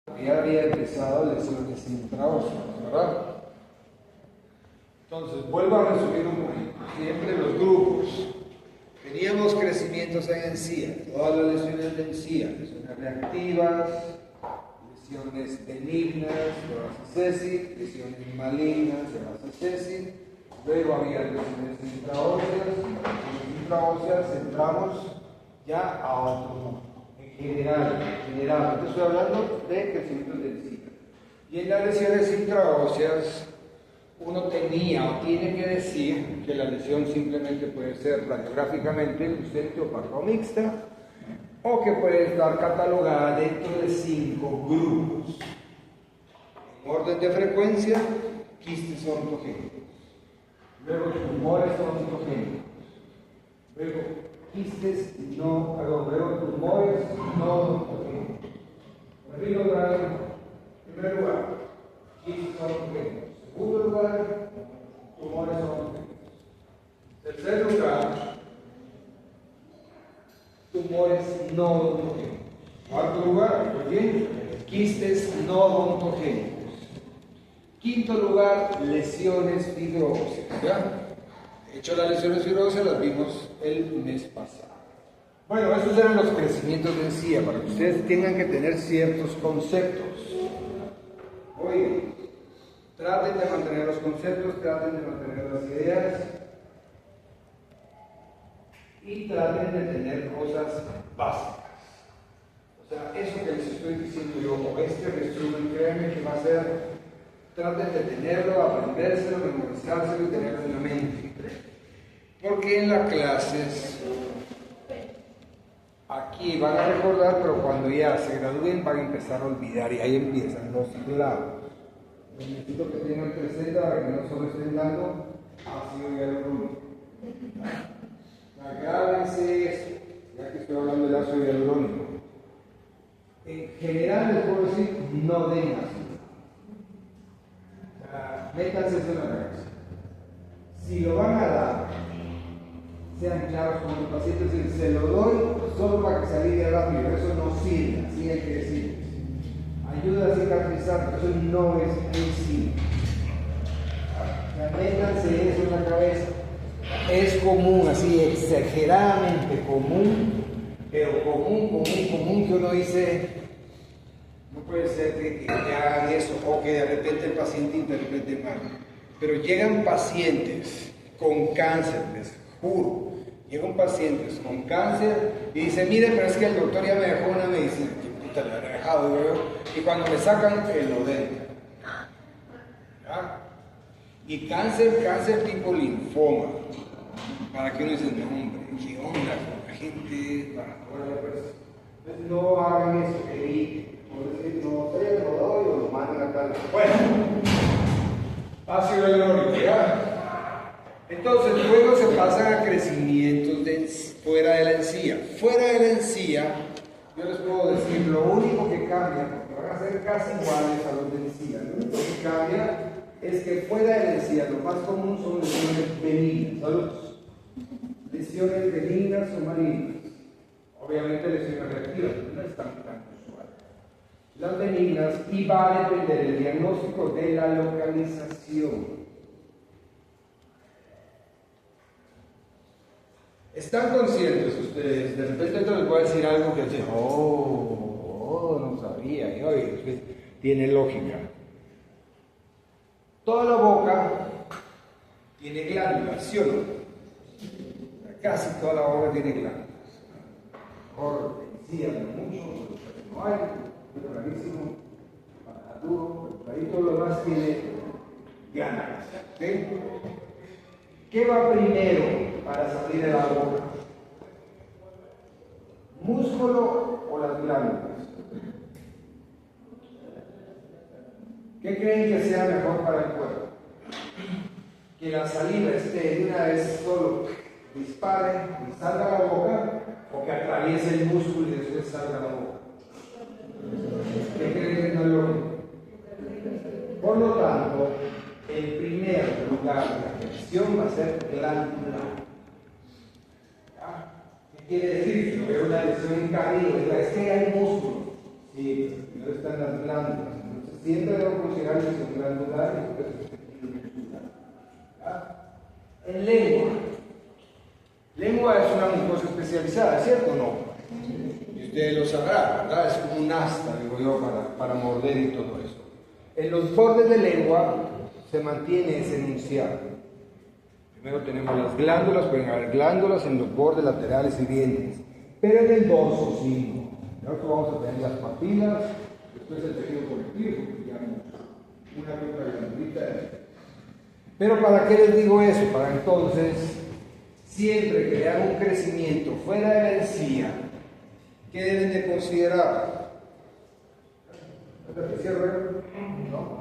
Ya había empezado lesiones intraóseas, ¿verdad? Entonces, vuelvo a resumir un poquito. Siempre los grupos. Teníamos crecimientos en encía, todas las lesiones de encía, lesiones reactivas, lesiones benignas de vasocésis, lesiones malignas de vasocésis. Luego había lesiones intraóseas, y las intraóseas entramos ya a otro mundo. En general, no estoy hablando de crecimientos de encía. Y en las lesiones intraóseas, uno tenía o tiene que decir que la lesión simplemente puede ser radiográficamente lucente, opaca o mixta, o que puede estar catalogada dentro de 5 grupos. En orden de frecuencia, quistes ontogénicos, luego tumores ontogénicos, luego quistes luego tumores no ontogénicos. Repito otra vez, en primer lugar, quistes ontogénicos. Segundo lugar, tumores ontogénicos. Tercer lugar, tumores no odontogénicos. Cuarto lugar, muy bien, quistes no odontogénicos. Quinto lugar, lesiones fibróseas. ¿Ya? De hecho, las lesiones fibróseas las vimos el mes pasado. Bueno, esos eran los crecimientos de encía, para que ustedes tengan que tener ciertos conceptos. Oye, traten de mantener los conceptos, traten de mantener las ideas y traten de tener cosas básicas. O sea, eso que les estoy diciendo yo, o este resumen, créanme que va a ser, traten de tenerlo, aprendérselo, memorizárselo y tenerlo en la mente. Porque en las clases, aquí van a recordar, pero cuando ya se gradúen van a empezar a olvidar y ahí empiezan los clavos. Necesito que tengan presente para que no solo estén dando ácido hialurónico. Agárrense eso, ya que estoy hablando del ácido hialurónico. En general les puedo decir, no den ácido. Métanse eso en la cabeza. Si lo van a dar, sean claros con el paciente, es decir, se lo doy solo para que se alivie rápido, eso no sirve, así hay que decir. Ayuda a cicatrizar, pero eso no es medicina. Métanse eso en la cabeza. Es común, así exageradamente común, pero común, que uno dice, no puede ser que hagan eso o que de repente el paciente interprete mal. Pero llegan pacientes con cáncer, les juro, llegan pacientes con cáncer y dicen, mire, pero es que el doctor ya me dejó una medicina. ¿Qué puta le habrá dejado, güey? Y cuando me sacan el odente. ¿Ya? Y cáncer tipo linfoma. Para que uno dice, no, hombre, ¿qué onda con la gente? Para toda la persona. Entonces no hagan eso, eviten. Por decir, no sé, lo doy o lo mandan a tal. Bueno, ácido hialurónico, ¿ya? Entonces luego se pasan a crecimientos fuera de la encía. Fuera de la encía, yo les puedo decir, lo único que cambia, porque van a ser casi iguales a los de encía, lo único que cambia es que fuera de la encía lo más común son lesiones benignas. Saludos. Lesiones benignas o malignas. Obviamente lesiones reactivas, no están tan usuales. Las benignas, y va a depender el diagnóstico de la localización. ¿Están conscientes ustedes? De repente yo les voy a decir algo que dicen, no sabía, y oye, tiene lógica. Toda la boca tiene glándulas, ¿sí o no? Casi toda la boca tiene glándulas. Mejor encía, no mucho, no hay, es rarísimo, para duro, pero ahí todo lo demás tiene glándulas. ¿Okay? ¿Qué va primero para salir de la boca? ¿Músculo o las glándulas? ¿Qué creen que sea mejor para el cuerpo? Que la saliva esté de una vez solo, dispare y salga a la boca, o que atraviese el músculo y después salga a la boca. ¿Qué creen que no es lógico? Por lo tanto, el primer lugar de la gestión va a ser glandular. ¿Qué quiere decir? Si veo una lesión en cabello, es que hay músculo. Sí, pero primero están las glándulas. Entonces, siempre debo considerar que son glandulares, ¿ah? En lengua. Lengua es una mucosa especializada, ¿cierto o no? Y ustedes lo sabrán, ¿verdad? Es como un asta, digo yo, para morder y todo eso. En los bordes de lengua se mantiene ese enunciado. Primero tenemos las glándulas, pueden haber glándulas en los bordes laterales y dientes, pero en el dorso sí. Nosotros vamos a tener las papilas, después el tejido conectivo, digamos, una que otra glandulita. Pero ¿para qué les digo eso? Para entonces, siempre que hagan un crecimiento fuera de la encía, ¿qué deben de considerar? ¿Te cierro? No.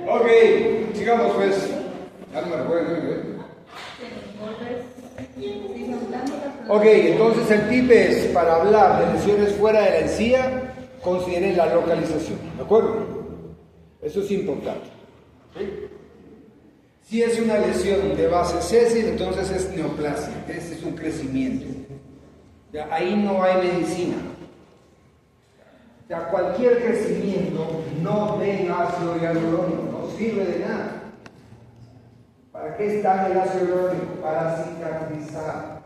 Ok, sigamos pues. Ya no me recuerdo. Ok, entonces el tip es, para hablar de lesiones fuera de la encía, consideren la localización, ¿de acuerdo? Eso es importante. ¿Sí? Si es una lesión de base sésil, entonces es neoplasia, este es un crecimiento. Ya, ahí no hay medicina. Ya, cualquier crecimiento no den ácido hialurónico, no sirve de nada. ¿Para qué está el ácido hialurónico? Para cicatrizar.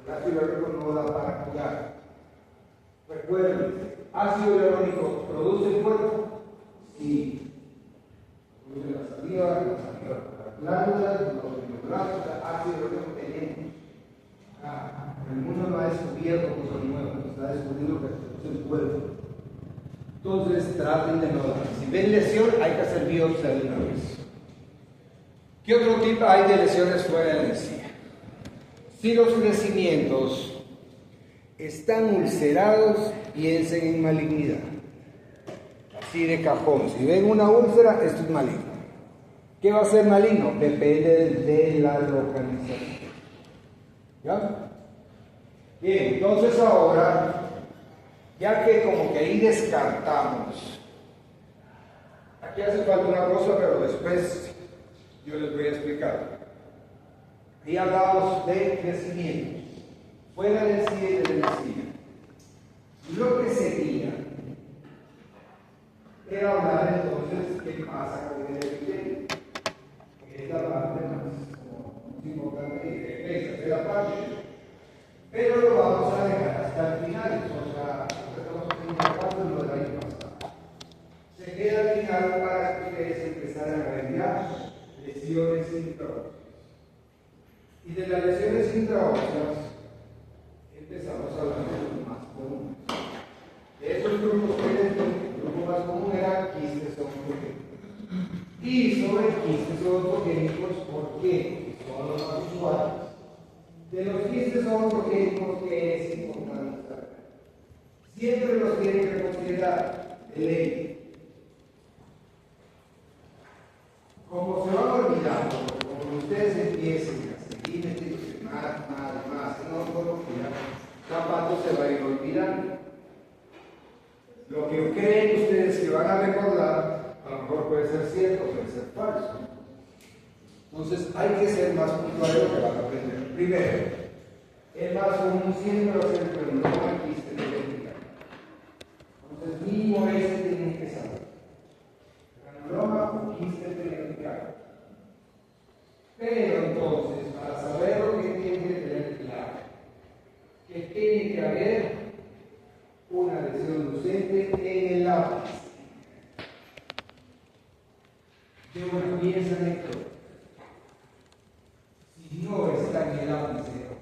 El ácido hialurónico no da para curar. Recuerden, ácido hialurónico produce el cuerpo, sí. Produce la saliva, las glándulas, los brazos, ácido hialurónico tenemos. El mundo no ha descubierto cosas nuevas, está descubriendo que produce el cuerpo. Entonces traten de no dar. Si ven lesión, hay que hacer biopsia de una vez. ¿Qué otro tipo hay de lesiones fuera de la encía? Si los crecimientos están ulcerados, piensen en malignidad. Así de cajón. Si ven una úlcera, esto es maligno. ¿Qué va a ser maligno? Depende de la localización. ¿Ya? Bien, entonces ahora, ya que como que ahí descartamos, aquí hace falta una cosa, pero después yo les voy a explicar. Ahí hablamos de crecimiento, fuera de encía y de la encía. Lo que seguía era hablar entonces qué pasa con el epitelio, que es la parte más importante de la parte, pero lo vamos a dejar hasta el final, o sea, estamos haciendo parte de lo del año pasado. Se queda al final para que ustedes empezaran a ver ya lesiones intraóseas. Y de las lesiones intraóseas empezamos a hablar de los más comunes. De esos grupos que les doy, el grupo más común era quistes odontogénicos. Y sobre quistes odontogénicos, ¿por qué? Son los más usuales. De los quistes odontogénicos, ¿qué es importante saber? Siempre los tienen que considerar de ley. Como se van olvidando, como ustedes empiecen a seguir metiéndose más, en odontología, zapatos se va a ir olvidando. Lo que creen ustedes que van a recordar, a lo mejor puede ser cierto, puede ser falso. Entonces hay que ser más puntual de lo que van a aprender. Primero, el más común siempre va a ser el granuloma quiste vertical. Entonces, mínimo ese tienen que saber. Granuloma o quiste vertical. Pero entonces, para saber lo que tiene que tener claro, que tiene que haber una lesión lucente en el lápiz. De una pieza necrótica. Si no está en el lapicero,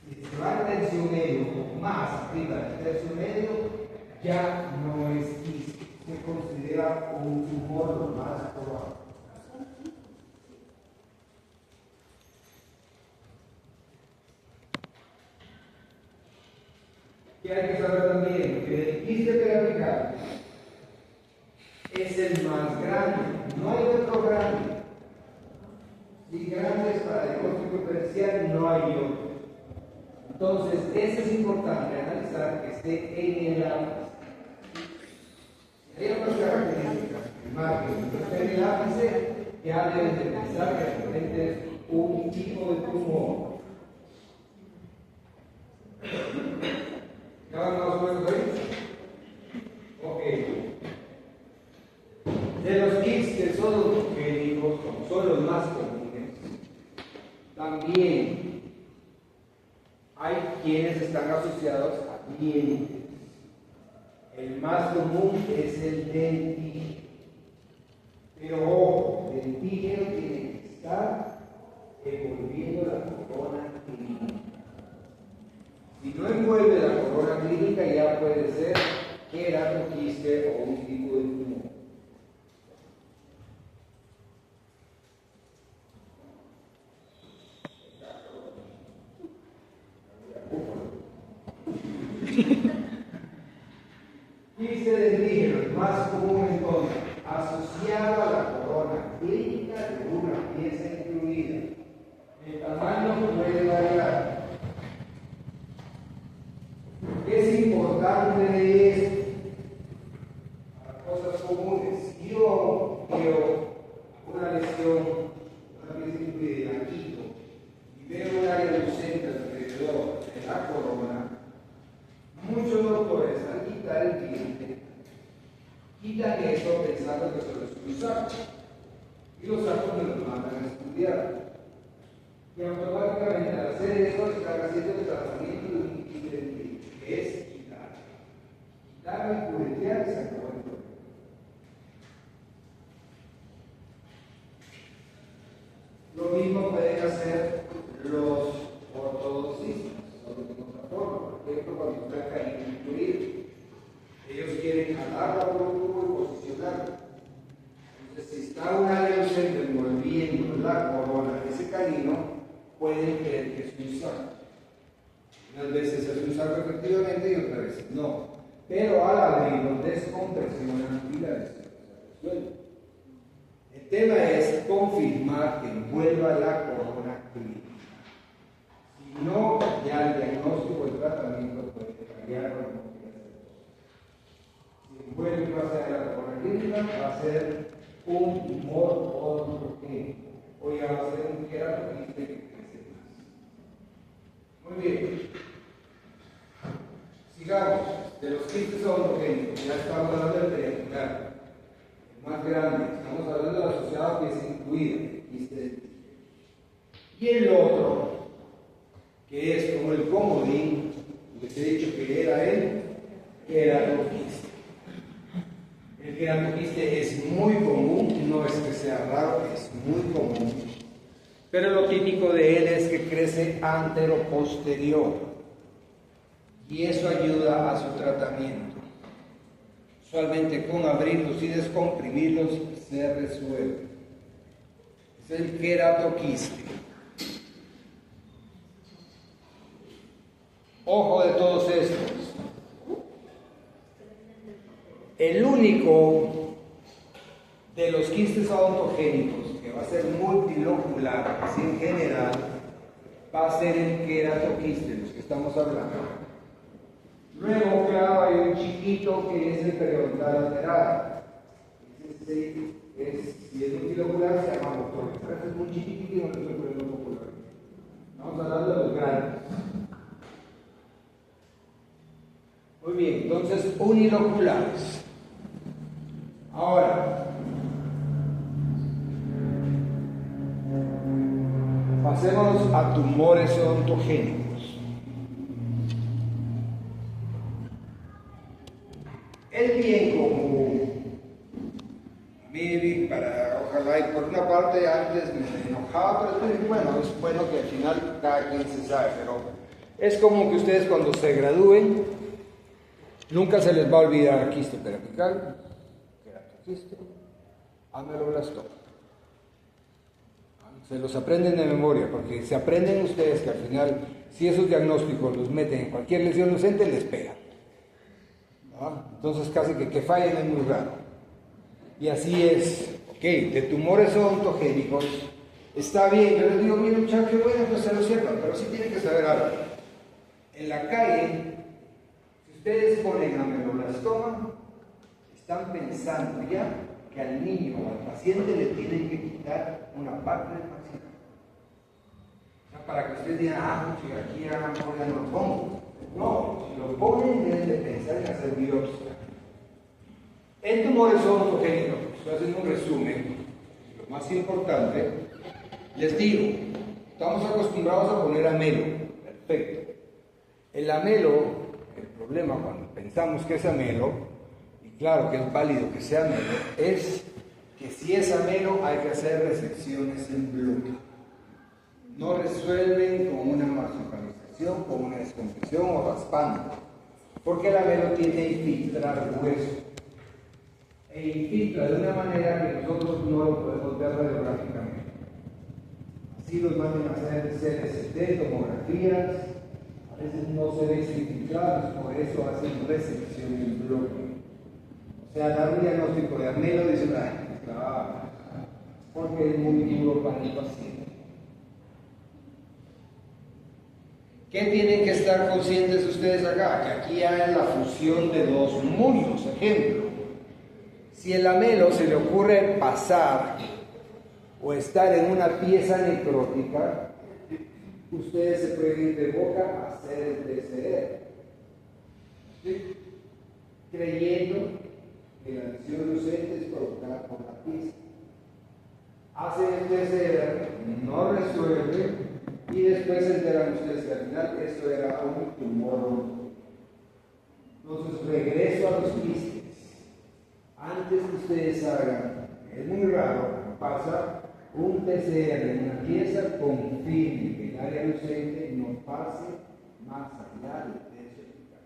si se va al tercio medio o más arriba del tercio medio, ya no es quiste, se considera un tumor lo más probable. Que hay que saber también que el quiste periapical es el más grande, no hay otro grande. y grandes para diagnóstico diferencial no hay otro. Entonces, eso es importante analizar que esté en el ápice. Hay otras características, el margen en el ápice, ya deben de pensar que realmente es un tipo de tumor. ¿Ya van más o menos ahí? Ok. De los quistes odontogénicos, como son los más comunes, también hay quienes están asociados a dientes. El más común es el dentígeno. Pero ojo, el dentígeno tiene que estar envolviendo la corona clínica. Si no envuelve la corona clínica, ya puede ser queratoquiste o un tipo de tumor. Quiste dentígeno, el más común entonces, asociado a la corona clínica de una pieza incluida. El tamaño puede variar. Es importante de esto, para cosas comunes. Si yo veo una lesión, una pieza incluida, la quito, y veo un área lucente alrededor de la corona, muchos doctores al quitar el diente, quitan eso pensando que solo es un saco, y los sacos me los mandan a estudiar. Y automáticamente al hacer eso están haciendo el tratamiento de un quiste de diente, que es quitar. Quitar y cubetear y se acabó el problema. Lo mismo pueden hacer los ortodoncistas, de otra forma. Por ejemplo, cuando está canino incluido, ellos quieren jalarla por un tubo y posicionarla. Entonces, si está un área ausente envolviendo la corona de ese canino, pueden creer que es un saco. Unas veces es un saco efectivamente y otras veces no. Pero al abrirlo descompresionan y la resuelven. El tema es confirmar que envuelva la corona clínica. Si no, ya el diagnóstico o el tratamiento puede cambiar con lo que hacer. Si envuelve y va a ser la corona clínica, va a ser un tumor odontogénico. O ya va a ser un queratoquiste que crece más. Muy bien. Sigamos. De los quistes odontogénicos, ya estamos hablando del triangular. Más grande, estamos hablando de la asociada que es incluida, y el otro, que es como el comodín, les he dicho que era el queratoquiste. El queratoquiste es muy común, no es que sea raro, es muy común, pero lo típico de él es que crece antero-posterior, y eso ayuda a su tratamiento. Usualmente con abrirlos y descomprimirlos se resuelve. Es el queratoquiste. Ojo de todos estos. El único de los quistes odontogénicos que va a ser multilocular, así en general, va a ser el queratoquiste, de los que estamos hablando. Luego, claro, hay un chiquito que es el periodontal lateral. Si es multilocular, se llama motor. Este es muy chiquitito y no estoy poniendo popular. Estamos hablando de los grandes. Muy bien, entonces uniloculares. Ahora, pasemos a tumores odontogénicos. El bien común, ojalá, y por una parte antes me enojaba, pero bueno, es bueno que al final cada quien se sabe, pero es como que ustedes cuando se gradúen, nunca se les va a olvidar quiste periapical, queratoquiste, ameloblastoma. Se los aprenden de memoria, porque se aprenden ustedes que al final, si esos diagnósticos los meten en cualquier lesión lucente, les pegan. Entonces casi que fallen es muy raro. Y así es, de tumores odontogénicos Está bien, yo les digo, miren muchachos, qué bueno que ustedes lo sepan, pero sí tienen que saber algo. En la calle, si ustedes ponen ameloblastoma, están pensando ya que al niño o al paciente le tienen que quitar una parte del paciente. O sea, para que ustedes digan, pues aquí a lo mejor ya no lo pongo. No, si lo ponen deben de pensar en hacer biopsia. En tumores oncogénicos, estoy haciendo un resumen, lo más importante, les digo, estamos acostumbrados a poner amelo, perfecto. El amelo, el problema cuando pensamos que es amelo, y claro que es válido que sea amelo, es que si es amelo hay que hacer resecciones en bloque. No resuelven con una marsupialización, con una descompresión o raspando, porque el amelo tiende a infiltrar hueso. E infiltra de una manera que nosotros no lo podemos ver radiográficamente. Así los manden a hacer CST, tomografías, a veces no se ven infiltrados, por eso hacen resección en bloque. O sea, dar un diagnóstico de amelo dice, porque es muy duro para el paciente. ¿Qué tienen que estar conscientes ustedes acá? Que aquí hay la fusión de dos mundos. Ejemplo, si el amelo se le ocurre pasar o estar en una pieza necrótica, ustedes se pueden ir de boca a hacer el PCR, ¿sí? Creyendo que la lesión lucente es provocada por la pieza. Hacen el PCR, no resuelve, y después se enteran ustedes que al final esto era un tumor. Entonces regreso a los quistes. Antes que ustedes hagan, es muy raro, pasa un PCR en una pieza, confirme que el área lucente no pase más allá del tercio apical.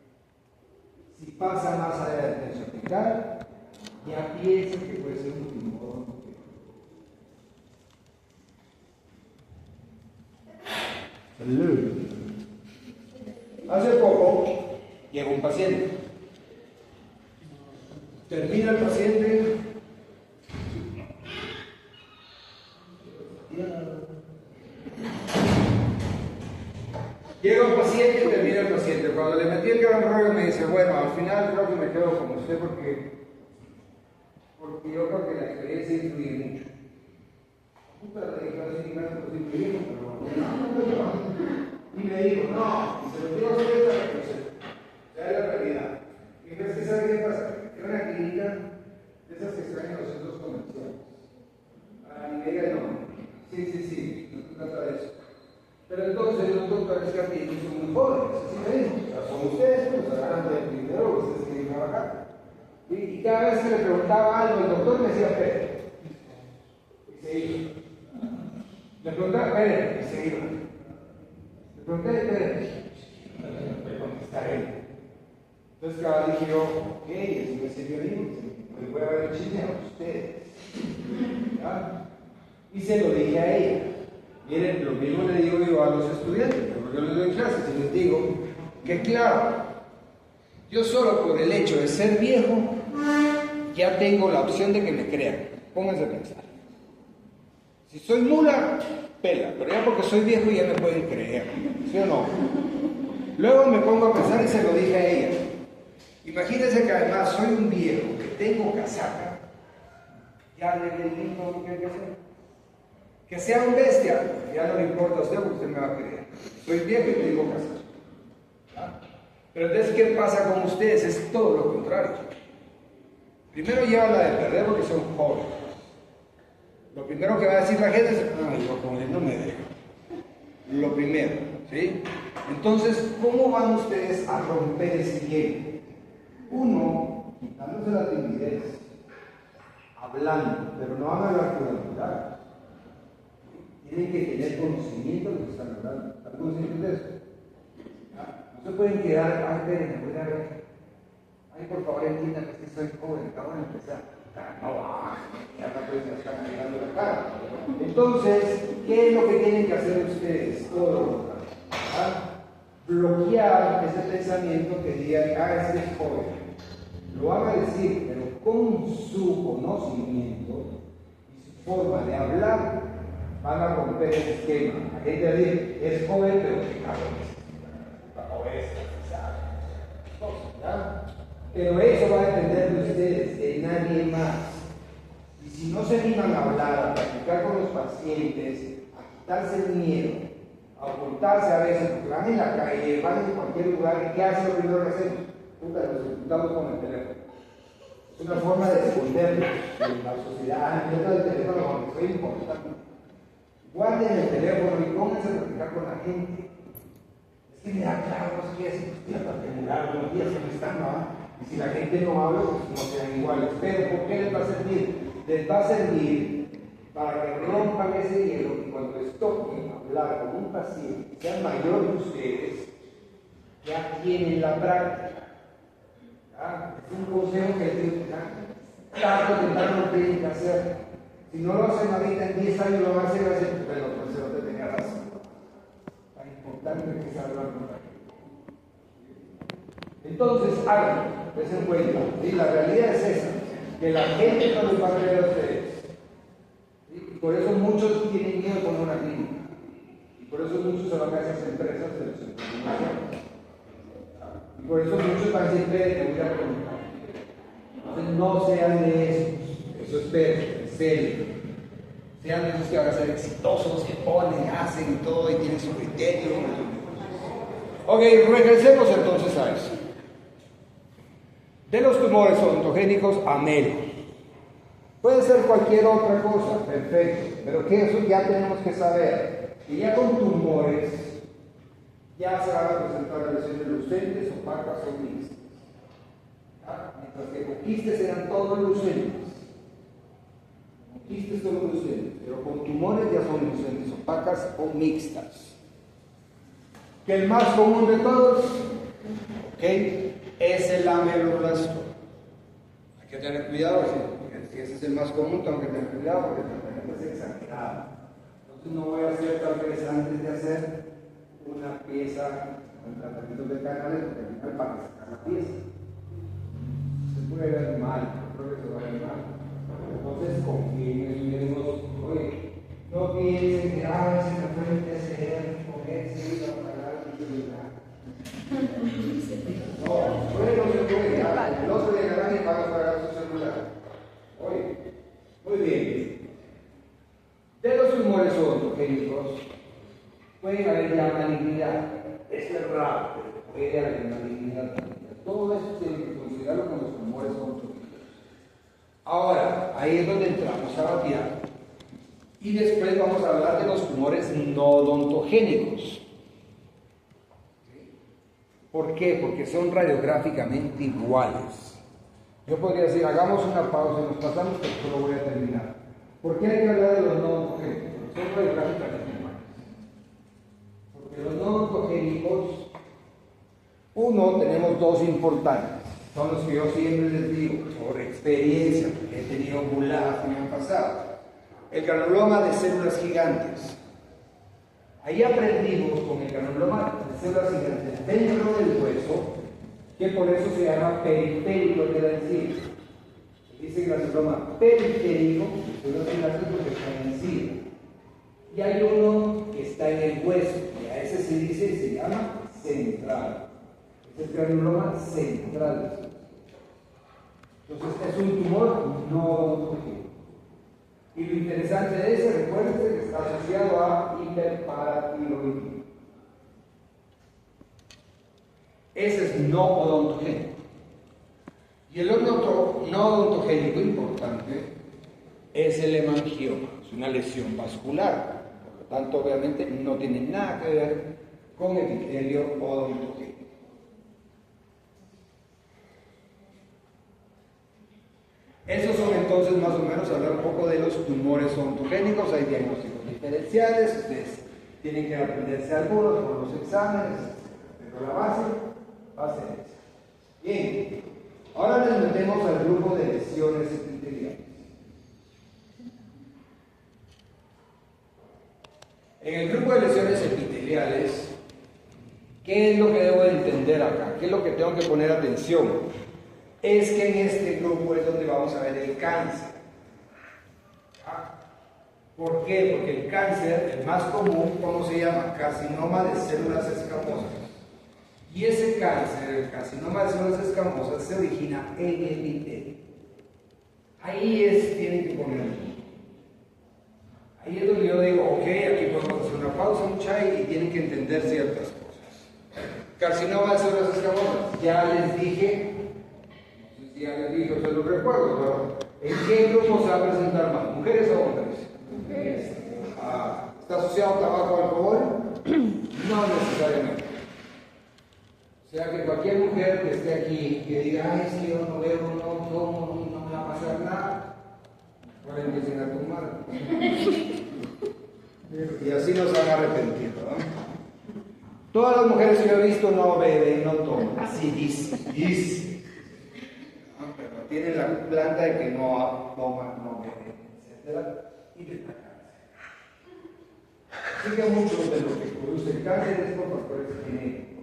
Si pasa más allá del tercio apical, ya piensen que puede ser un tumor. Hace poco llegó un paciente. Termina el paciente. Llega un paciente y termina el paciente. Cuando le metí el gran rollo me dice, bueno, al final creo que me quedo con usted porque yo creo que la experiencia influye mucho. Y me dijo, no, y se lo digo a usted para que lo sepa. Ya es la realidad. Y entonces, ¿sabe qué pasa? Que una clínica de esas que están en los centros comerciales. Y me diga, no, sí, no se trata de eso. Pero entonces los doctores que atienden son muy jóvenes, así me dicen. O sea, son ustedes, pues agarran del dinero, ustedes quieren trabajar. Y cada vez que le preguntaba algo, el doctor me decía, espere. Y se iba. Le preguntaba, espere, y se iba. Le pregunté, espere. Me contestar él. Entonces, cada dije yo, ok, eso me sirvió bien, me voy a ver el chisme a ustedes. ¿Ya? Y se lo dije a ella. Miren, lo mismo le digo yo a los estudiantes, porque yo les doy clases y les digo que claro, yo solo por el hecho de ser viejo, ya tengo la opción de que me crean. Pónganse a pensar. Si soy mula, pela, pero ya porque soy viejo ya me pueden creer, ¿sí o no? Luego me pongo a pensar y se lo dije a ella. Imagínense que además soy un viejo, que tengo casaca, ya le digo lo que hay que hacer. Que sea un bestia, ya no le importa a usted porque usted me va a creer. Soy viejo y tengo casaca. ¿Ya? Pero entonces, ¿qué pasa con ustedes? Es todo lo contrario. Primero lleva la de perder porque son jóvenes. Lo primero que va a decir la gente es, yo con él no me dejo. Lo primero, ¿sí? Entonces, ¿cómo van ustedes a romper ese hielo? Uno, quitándose la timidez, hablando, pero no van a hablar con la verdad. Tienen que tener conocimiento de lo que están hablando. ¿Están conscientes de eso? No se pueden quedar, esperen, voy a ver. Por favor, entiendan que soy joven, acabo de empezar. Ya no están mirando la cara. Entonces, ¿qué es lo que tienen que hacer ustedes? Todo lo contrario. Bloquear ese pensamiento que diga, es que es joven. Lo van a decir, pero con su conocimiento y su forma de hablar, van a romper el esquema. La gente va a decir, es joven, pero qué cabrón es. Pero eso va a depender de ustedes, de nadie más. Y si no se animan a hablar, a practicar con los pacientes, a quitarse el miedo, a ocultarse a veces, porque van en la calle, van en cualquier lugar, ¿y qué hace lo primero que hacemos? Puta, nos ocultamos con el teléfono. Es una forma de escondernos en la sociedad. Yo tengo el teléfono porque soy importante. Guarden el teléfono y pónganse a practicar con la gente. Es que me da claro, no sé qué decir, pues para terminar, buenos días, ¿cómo están? Y si la gente no habla, pues no sean iguales. Pero ¿por qué les va a servir? Les va a servir para que rompan ese hielo y cuando les toque hablar con un paciente que sea mayor que ustedes, ya tienen la práctica. Es un consejo que les digo, tarde o temprano lo tienen que hacer. Si no lo hacen ahorita, en 10 años lo van a hacer, pero pues se lo tenía razón. Tan importante que es hablar con la gente. Entonces, háganlo, des en cuenta. ¿Sí? La realidad es esa, que la gente no les va a creer a ustedes. ¿Sí? Y por eso muchos tienen miedo con una clínica. Y por eso muchos se van a esas empresas de los emprendimientos. Y por eso muchos van a decir, te voy a preguntar. Entonces, no sean de esos. Eso espero, en serio. Sean de esos que van a ser exitosos, que ponen, hacen y todo, y tienen su criterio. Ok, regresemos entonces a eso. De los tumores odontogénicos, amelo. Puede ser cualquier otra cosa, perfecto, pero que eso ya tenemos que saber. Que ya con tumores, ya se van a presentar lesiones lucentes, opacas o mixtas. Mientras que con quistes eran todos lucentes. Con quistes todos lucentes, pero con tumores ya son lucentes, opacas o mixtas. Que el más común de todos, ¿ok?, es el ameloblastoma. Hay que tener cuidado, porque si ese es el más común, tengo que tener cuidado porque el tratamiento es exagerado. Entonces no voy a hacer tal vez antes de hacer una pieza con tratamiento de canales, porque al final para sacar la pieza. Se puede ver mal, creo que se va a ver mal. Entonces confíen en ellos mismos. Oye, no piensen que, se me puede hacer con ese y la palabra y no, no se puede, el otro de garaje van a pagar su celular. Oye, muy bien. De los tumores odontogénicos pueden haber la malignidad. Esto es raro, pero puede haber malignidad. Todo eso tiene que considerarlo con los tumores odontogénicos. Ahora, ahí es donde entramos a batear. Y después vamos a hablar de los tumores no odontogénicos. ¿Por qué? Porque son radiográficamente iguales. Yo podría decir, hagamos una pausa y nos pasamos, pero solo voy a terminar. ¿Por qué hay que hablar de los no odontogénicos? Porque son radiográficamente iguales. Porque los no odontogénicos, uno, tenemos dos importantes. Son los que yo siempre les digo, por experiencia, porque he tenido ovuladas que me han pasado. El granuloma de células gigantes. Ahí aprendimos con el granuloma de células gigantes dentro del hueso, que por eso se llama periférico de la encía. Se dice granuloma periférico de células gigantes porque está en la encía. Y hay uno que está en el hueso, y a ese se dice y se llama central. Es el granuloma central. Entonces es un tumor no odontogénico. Y lo interesante de ese, recuerden que está asociado a hiperparatiroidismo. Ese es no odontogénico. Y el otro no odontogénico importante es el hemangioma. Es una lesión vascular. Por lo tanto, obviamente, no tiene nada que ver con epitelio odontogénico. Esos son entonces más o menos hablar un poco de los tumores odontogénicos. Hay diagnósticos diferenciales, ustedes tienen que aprenderse algunos por los exámenes, pero la base va a ser esa. Bien, ahora nos metemos al grupo de lesiones epiteliales. En el grupo de lesiones epiteliales, ¿qué es lo que debo entender acá? ¿Qué es lo que tengo que poner atención? Es que en este grupo es donde vamos a ver el cáncer. ¿Por qué? Porque el cáncer, el más común, ¿cómo se llama? Carcinoma de células escamosas. Y ese cáncer, el carcinoma de células escamosas, se origina en el epitelio. Tienen que ponerlo. Ahí es donde yo digo, ok, aquí podemos hacer una pausa, muchachos, y tienen que entender ciertas cosas. Carcinoma de células escamosas, ya les dije, no sé si ya les dije o se lo recuerdo, pero ¿en qué grupo se va a presentar más? ¿Mujeres o hombres? Mujeres. ¿Está asociado a tabaco o alcohol? No necesariamente. O sea que cualquier mujer que esté aquí que diga, ay, es que yo no veo, no tomo, no me va a pasar nada, ahora empiecen a tomar. Y así no se van a arrepentir, ¿no? Todas las mujeres que yo he visto no beben, no toman. Así dice. ¿No? Pero tienen la planta de que no toman, no beben, etc. Y les da cáncer. Así que mucho de lo que produce el cáncer es por factores genéticos.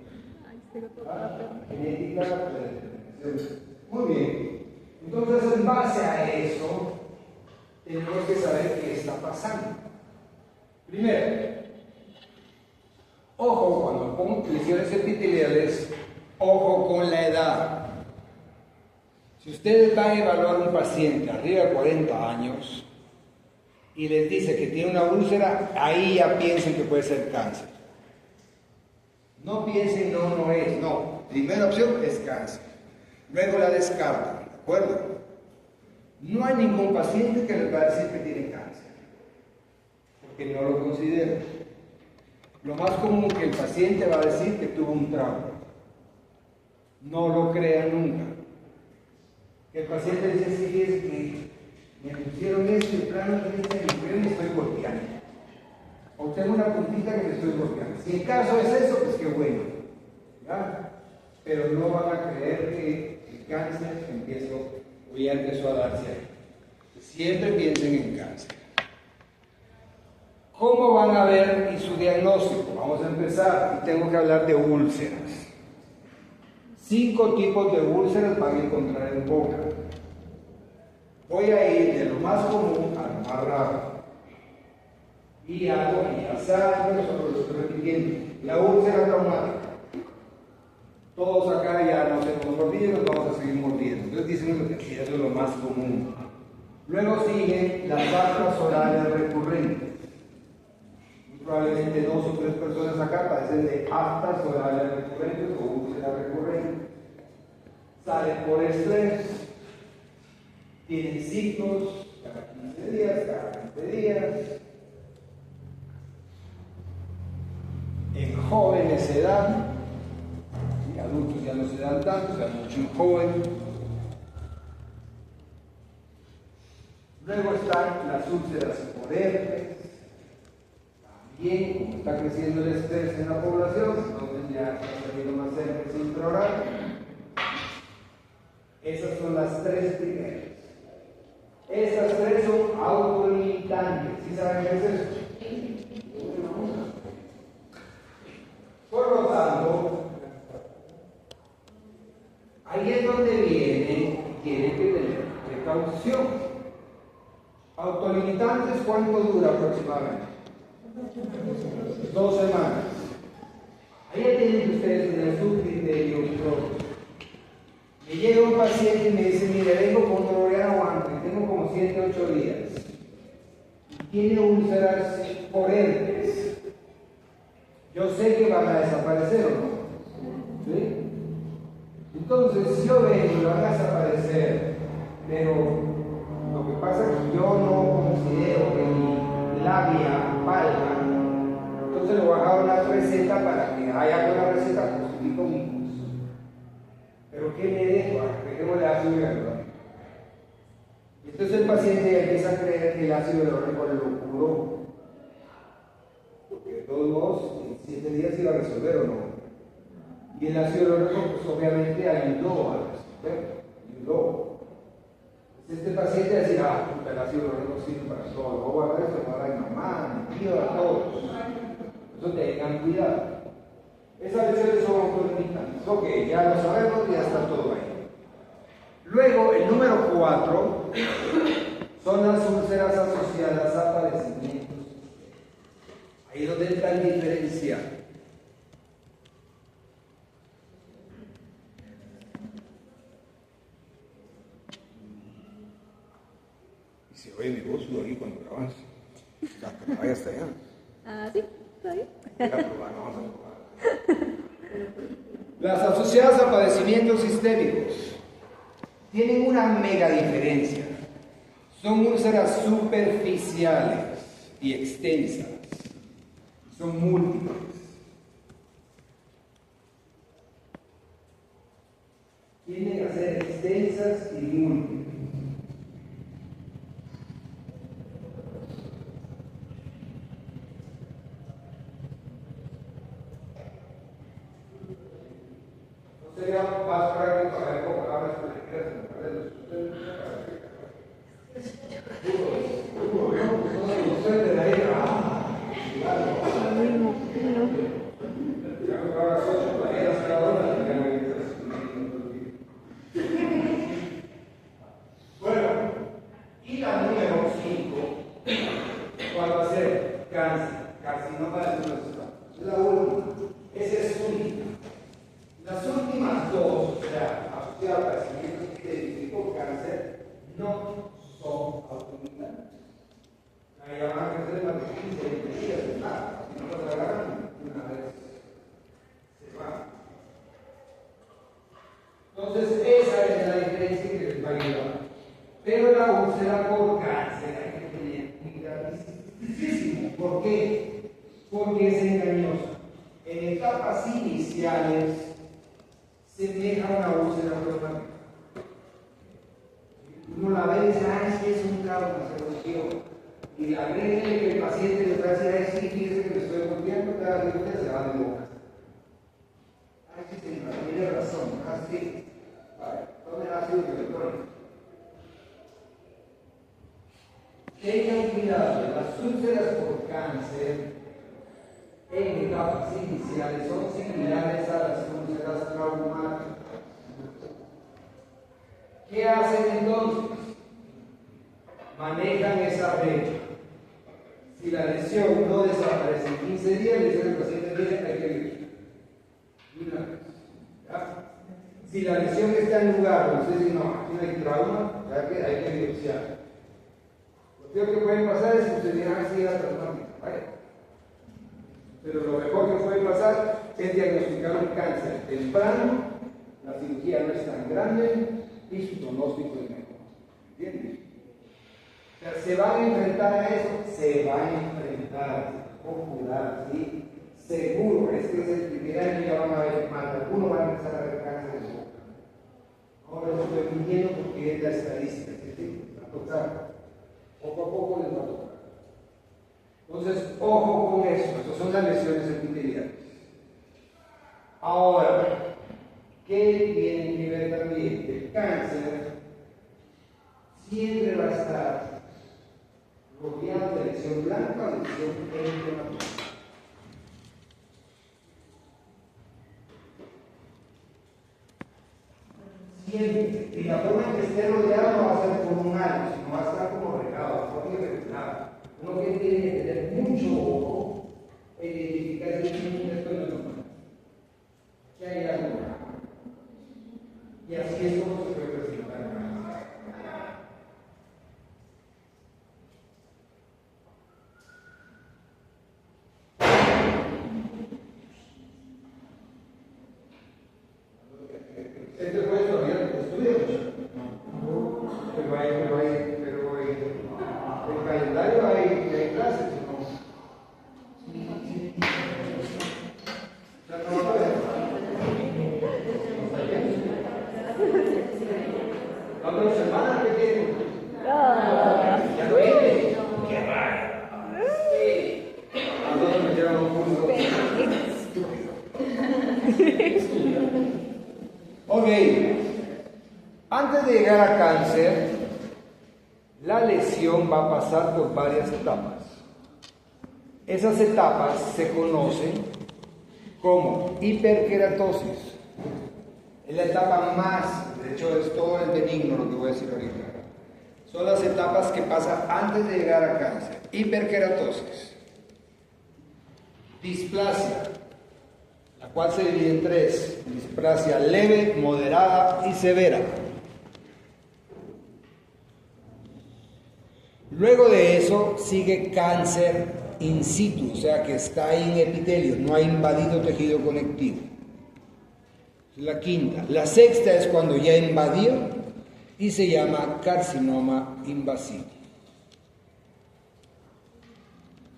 Genética, muy bien. Entonces, en base a eso, tenemos que saber qué está pasando. Primero, ojo cuando pongo lesiones epiteliales, ojo con la edad. Si ustedes van a evaluar a un paciente arriba de 40 años y les dice que tiene una úlcera, ahí ya piensen que puede ser cáncer. No piensen, no es, no. Primera opción es cáncer. Luego la descartan, ¿de acuerdo? No hay ningún paciente que les va a decir que tiene cáncer, porque no lo consideran. Lo más común que el paciente va a decir que tuvo un trauma. No lo crean nunca. El paciente dice, sí, es que me pusieron esto y plano de me estoy golpeando. O tengo una puntita que me estoy golpeando. Si el caso es eso, pues qué bueno. ¿Ya? Pero no van a creer que el cáncer ya empezó a darse ahí. Siempre piensen en cáncer. ¿Cómo van a ver y su diagnóstico? Vamos a empezar y tengo que hablar de úlceras. 5 tipos de úlceras van a encontrar en boca. Voy a ir de lo más común a lo más raro. Y hago y ya saben, solo lo estoy repitiendo. La úlcera traumática. Todos acá ya nos hemos mordido, nos vamos a seguir mordiendo. Entonces dicen que eso es lo más común. Luego siguen las aftas orales recurrentes. Probablemente 2 o 3 personas acá padecen de aftas orales recurrentes o úlceras recurrentes. Salen por estrés, tienen ciclos cada 15 días, cada 20 días. En jóvenes se dan, y adultos ya no se dan tanto, se dan mucho en jóvenes. Luego están las úlceras por herpes. También, como está creciendo el estrés en la población, entonces ya está saliendo más herpes intraoral. Esas son las 3 primeras. Estas 3 son autolimitantes. ¿Sí saben qué es eso? Por lo tanto, ahí es donde tiene que tener precaución. Autolimitantes, ¿cuánto dura aproximadamente? 2 semanas. Ahí ya tienen que ustedes tener su criterio propio. Me llega un paciente y me dice, mire, vengo con dolor de aguante, tengo como 7 o 8 días. Y tiene úlceras por herpes. Yo sé que van a desaparecer o no. ¿Sí? Entonces, si yo vengo y van a desaparecer, pero lo que pasa es que yo no considero que mi labia valga, entonces le voy a dar una receta para que haya con la receta justifico mi curso. Pero ¿qué me dejo? Dejémosle ácido hialurónico. Entonces el paciente ya empieza a creer que el ácido hialurónico lo curó. Porque de todos modos, en 7 días iba a resolver o no. Y el ácido hialurónico, pues obviamente ayudó a resolver. Este paciente va a decir, el ácido hialurónico sirve para todo. Voy a guardar esto para mi mamá, mi tío, a todos. Entonces tengan cuidado. Esas lesiones son autolimitantes. Ok, ya lo sabemos, ya está todo ahí. Luego, el número 4 son las úlceras asociadas a padecimientos. Ahí es donde está el diferencial. Y se oye mi voz aquí cuando grabas. Ya, vaya hasta allá. Ah, sí, está bien. Vamos a probar. Las asociadas a padecimientos sistémicos tienen una mega diferencia. Son úlceras superficiales y extensas. Son múltiples. Tienen que ser extensas y múltiples. No sería más práctico saber cómo hablas con las ideas en lugar de los Bueno, y la número 5, ¿cuál va a ser? Cáncer, carcinoma de próstata. Es la última, esa es única. Las últimas dos, o sea, asociadas a padecimientos de cáncer, no son autolimitantes. Ahí van a crecer más de 15, 20 días de nada. Si no los agarran, una vez se van. Entonces, esa es la diferencia que les va a ayudar. Pero la úlcera por cáncer hay que tener cuidado. ¿Por qué? Porque es engañosa. En etapas iniciales semeja a una úlcera reumática. Uno la ve y dice, es que es un trauma, se rompió. Y agrede que el paciente le va a decir, sí, fíjese que me estoy golpeando, cada vez que se va de boca. Sí, señora, tiene razón, así. Vale, ¿dónde ha sido que le pone? Tengan cuidado, las úlceras por cáncer en etapas iniciales son similares a las úlceras traumáticas. ¿Qué hacen entonces? Manejan esa brecha. Si la lesión no desaparece en 15 días, le dicen al paciente, mire, hay que vivir. Una vez. ¿Ya? Si la lesión está en lugar donde usted dice, no, aquí no hay trauma, ya que hay que biopsiar. Lo peor que puede pasar es que usted diga, sí, era traumático. Vaya. Pero lo mejor que puede pasar es diagnosticar un cáncer temprano, la cirugía no es tan grande y su pronóstico es mejor. ¿Entiendes? O sea, se van a enfrentar a eso, se van a enfrentar, popular, ¿sí? Seguro, este es el primer año, ya van a ver más, algunos van a empezar a ver cáncer de boca. Ahora lo estoy mintiendo porque es la estadística, ¿sí? Va a tocar, poco a poco les va a tocar. Entonces, ojo con eso, estas son las lesiones epiteliales. Ahora, ¿qué tienen que ver también? El cáncer siempre va a estar rodeado de lesión blanca o lesión eritematosa. Siempre. Y la forma en que esté rodeado no va a ser como un halo, sino va a estar como regado, de forma irregular. Uno que tiene que tener mucho ojo en identificar si esto no es normal. Que hay algo. Y así es como se puede presentar el cáncer. Este fue todavía estudios. Pero el calendario hay clases, ¿no? Ya no va a haber. La otra semana que viene. Ya no viene. Qué raro. Sí. A todos me llevan un curso. Ok, antes de llegar a cáncer, la lesión va a pasar por varias etapas. Esas etapas se conocen como hiperkeratosis. Es la etapa más, de hecho es todo el benigno lo que voy a decir ahorita. Son las etapas que pasan antes de llegar a cáncer. Hiperkeratosis, displasia, la cual se divide en tres: displasia leve, moderada y severa. Luego de eso sigue cáncer in situ, o sea que está en epitelio, no ha invadido tejido conectivo. Es la quinta. La sexta es cuando ya invadió y se llama carcinoma invasivo,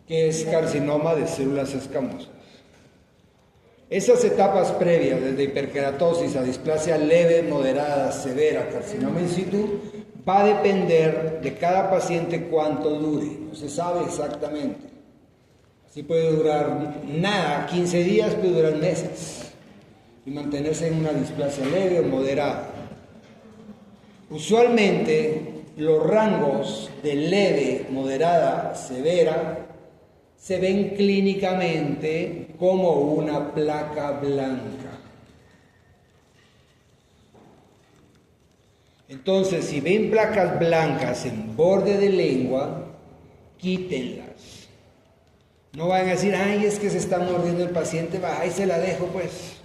que es carcinoma de células escamosas. Esas etapas previas, desde hiperkeratosis a displasia leve, moderada, severa, carcinoma in situ, va a depender de cada paciente cuánto dure, no se sabe exactamente. Así puede durar nada, 15 días, puede durar meses, y mantenerse en una displasia leve o moderada. Usualmente los rangos de leve, moderada, severa se ven clínicamente como una placa blanca. Entonces, si ven placas blancas en borde de lengua, quítenlas. No vayan a decir, ay, es que se está mordiendo el paciente, va, ahí se la dejo pues.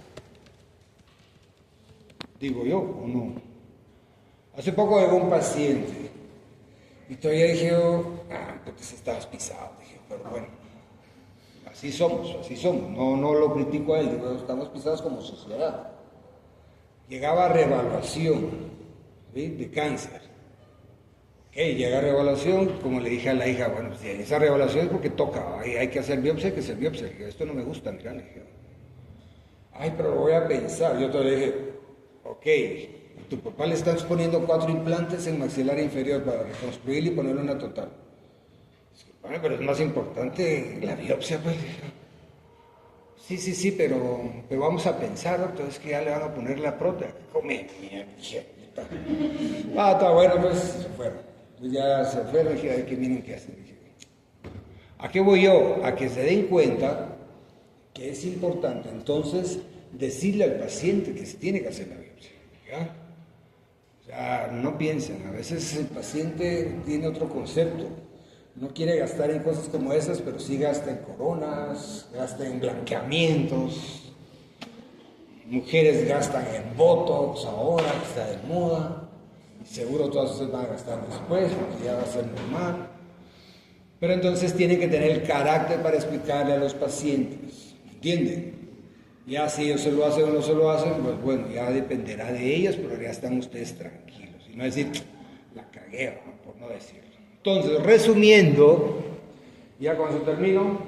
Digo yo, ¿o no? Hace poco llegó un paciente y todavía dije, pues estabas pisado, dije, pero bueno, así somos, no lo critico a él, digo, estamos pisados como sociedad. Llegaba a reevaluación, ¿sí?, de cáncer. Llega a reevaluación, como le dije a la hija, bueno, si esa reevaluación es porque toca, hay que hacer biopsia, hay que hacer biopsia. Le dije, esto no me gusta, mira, le dije, ay, pero lo voy a pensar. Yo todavía le dije, ok, tu papá le está poniendo 4 implantes en maxilar inferior para reconstruir y ponerle una total. Bueno, pero es más importante la biopsia, pues. Sí, pero vamos a pensar, doctor, es que ya le van a poner la prótesis. Come, mierda. Está bueno, pues se fueron. Pues ya se fueron, dije, a ver qué miren qué hacen. Dije, ¿a qué voy yo? A que se den cuenta que es importante entonces decirle al paciente que se tiene que hacer la biopsia, ¿ya? O sea, no piensen, a veces el paciente tiene otro concepto, no quiere gastar en cosas como esas, pero sí gasta en coronas, gasta en blanqueamientos, mujeres gastan en botox ahora, que está de moda, y seguro todas ustedes van a gastar después, porque ya va a ser normal, pero entonces tienen que tener el carácter para explicarle a los pacientes, ¿entienden? Ya si ellos se lo hacen o no se lo hacen, pues bueno, ya dependerá de ellos, pero ya están ustedes tranquilos. Y no decir, la cagué, por no decirlo. Entonces, resumiendo, ya con eso termino.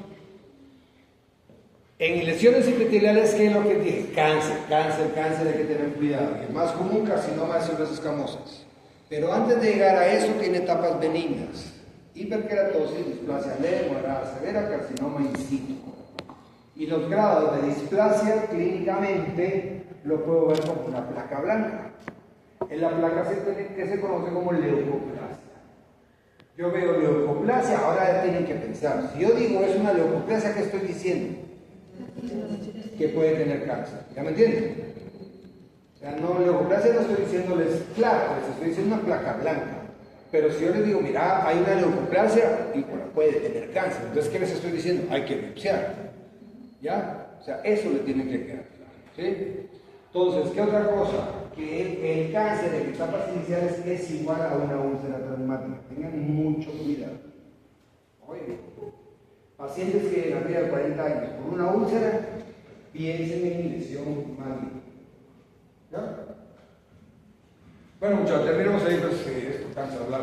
En lesiones epiteliales, ¿qué es lo que dije? Cáncer, hay que tener cuidado. El más común, carcinoma de células escamosas. Pero antes de llegar a eso, tiene etapas benignas. Hiperkeratosis, displasia leve, moderada, severa, carcinoma in situ. Y los grados de displasia clínicamente lo puedo ver como una placa blanca. En la placa que se conoce como leucoplasia. Yo veo leucoplasia, ahora ya tienen que pensar. Si yo digo es una leucoplasia, ¿qué estoy diciendo? Que puede tener cáncer. ¿Ya me entienden? O sea, no, leucoplasia no estoy diciéndoles placas, estoy diciendo una placa blanca. Pero si yo les digo, mira, hay una leucoplasia y puede tener cáncer. Entonces, ¿qué les estoy diciendo? Hay que biopsiar. ¿Ya? O sea, eso le tiene que quedar claro, ¿sí? Entonces, ¿qué otra cosa? Que el cáncer en etapas iniciales es igual a una úlcera traumática. Tengan mucho cuidado. Oye, pacientes que en la vida de 40 años por una úlcera, piensen en lesión maligna. ¿Ya? Bueno, muchachos, terminemos ahí, pues esto cansa hablar.